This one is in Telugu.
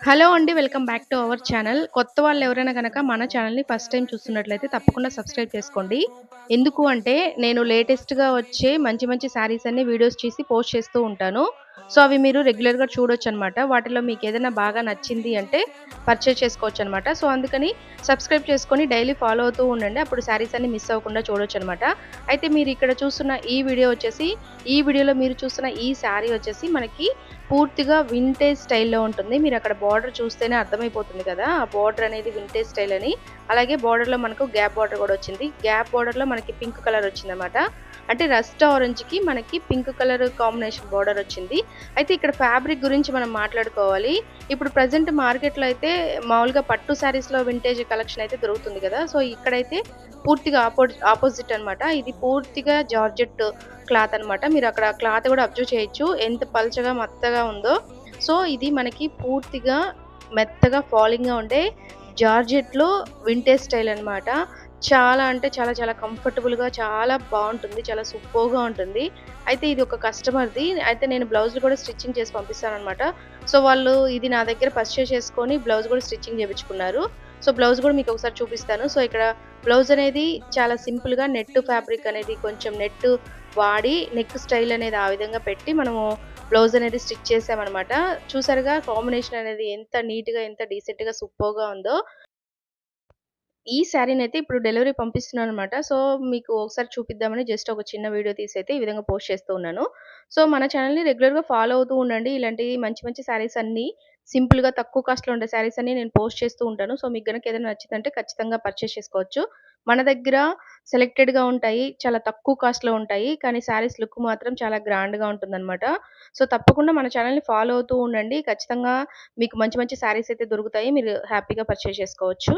హలో అండి. Welcome back to our channel. కొత్త వాళ్ళెవరైనా గనక మన ఛానల్‌ని ఫస్ట్ టైమ్ చూస్తున్నట్లయితే తప్పకుండా సబ్స్క్రైబ్ చేసుకోండి. ఎందుకు అంటే నేను లేటెస్ట్‌గా వచ్చే మంచి మంచి శారీస్ అన్ని వీడియోస్ చేసి పోస్ట్ చేస్తూ ఉంటాను. సో, అవి మీరు రెగ్యులర్‌గా చూడొచ్చనమాట. వాటిలో మీకేదైనా బాగా నచ్చింది అంటే పర్చేజ్ చేసుకోవచ్చనమాట. సో, అందుకని సబ్స్క్రైబ్ చేసుకొని డైలీ ఫాలో అవుతూ ఉండండి. అప్పుడు శారీస్ అన్ని మిస్ అవ్వకుండా చూడొచ్చనమాట. అయితే మీరిక్కడ చూస్తున్న ఈ వీడియో వచ్చేసి ఈ వీడియోలో మీరు చూస్తున్న ఈ శారీ వచ్చేసి మనకి పూర్తిగా వింటేజ్ స్టైల్‌లో ఉంటుంది. మీరక్కడ బోర్డర్ చూస్తేనే అర్థమైపోతుంది కదా! ఆ బోర్డర్ అనేది వింటేజ్ స్టైల్ అని. అలాగే బోర్డర్‌లో మనకు గ్యాప్ బోర్డర్ గూడా వచ్చింది. గ్యాప్ బోర్డర్‌లో మనకి పింక్ కలర్ వచ్చిందన్నమాట. అంటే రస్ట్ ఆరెంజ్‌కి మనకి పింక్ కలర్ కాంబినేషన్ బోర్డర్ వచ్చింది. అయితే ఇక్కడ ఫ్యాబ్రిక్ గురించి మనం మాట్లాడుకోవాలి. ఇప్పుడు ప్రెజెంట్ మార్కెట్‌లో అయితే మామూలుగా పట్టు శారీస్‌లో వింటేజ్ కలెక్షన్ అయితే దొరుకుతుంది కదా! సో, ఇక్కడైతే పూర్తిగా ఆపోజిట్ అన్నమాట. ఇది పూర్తిగా జార్జెట్ క్లాత్ అన్నమాట. మీరక్కడ క్లాత్ గూడా అబ్జర్వ్ చేయొచ్చు. ఎంత పల్చగా, మెత్తగా ఉందో. సో, ఇది మనకి పూర్తిగా మెత్తగా ఫాలింగ్‌గా ఉండే జార్జెట్‌లో వింటేజ్ స్టైల్ అన్నమాట. చాలా అంటే చాలా చాలా కంఫర్టబుల్‌గా చాలా బావుంటుంది. చాలా సూపర్‌గా ఉంటుంది. అయితే ఇది ఒక కస్టమర్‌ది. అయితే నేను బ్లౌజులు కూడా స్టిచ్చింగ్ చేసి పంపిస్తానన్నమాట. సో, వాళ్ళు ఇది నా దగ్గర పర్చేస్ చేసుకొని బ్లౌజ్ కూడా స్టిచ్చింగ్ చేపించుకున్నారు. సో, బ్లౌజ్ కూడా మీకొకసారి చూపిస్తాను. సో, ఇక్కడ బ్లౌజ్ అనేది చాలా సింపుల్‌గా నెట్ ఫ్యాబ్రిక్ అనేది కొంచెం నెట్ వాడి నెక్ స్టైల్ అనేది ఆ విధంగా పెట్టి మనము బ్లౌజ్ అనేది స్టిచ్ చేసామనమాట. చూసారుగా కాంబినేషన్ అనేది ఎంత నీట్‌గా, ఎంత డీసెంట్‌గా, సూపర్‌గా ఉందో. ఈ శారీనైతే ఇప్పుడు డెలివరీ పంపిస్తున్నాననమాట. సో, మీకు ఒకసారి చూపిద్దామని జస్ట్ ఒక చిన్న వీడియో తీసైతే ఈ విధంగా పోస్ట్ చేస్తూ ఉన్నాను. సో, మన ఛానెల్‌ని రెగ్యులర్‌గా ఫాలో అవుతూ ఉండండి. ఇలాంటి మంచి మంచి శారీస్ అన్నీ సింపుల్‌గా తక్కువ కాస్ట్‌లో ఉండే శారీస్ అన్నీ నేను పోస్ట్ చేస్తూ ఉంటాను. సో, మీకు గనక ఏదైనా నచ్చిందంటే ఖచ్చితంగా పర్చేస్ చేసుకోవచ్చు. మన దగ్గర సెలెక్టెడ్‌గా ఉంటాయి. చాలా తక్కువ కాస్ట్‌లో ఉంటాయి. కానీ శారీస్ లుక్ మాత్రం చాలా గ్రాండ్‌గా ఉంటుందనమాట. సో, తప్పకుండా మన ఛానెల్‌ని ఫాలో అవుతూ ఉండండి. ఖచ్చితంగా మీకు మంచి మంచి శారీస్ అయితే దొరుకుతాయి. మీరు హ్యాపీగా పర్చేస్ చేసుకోవచ్చు.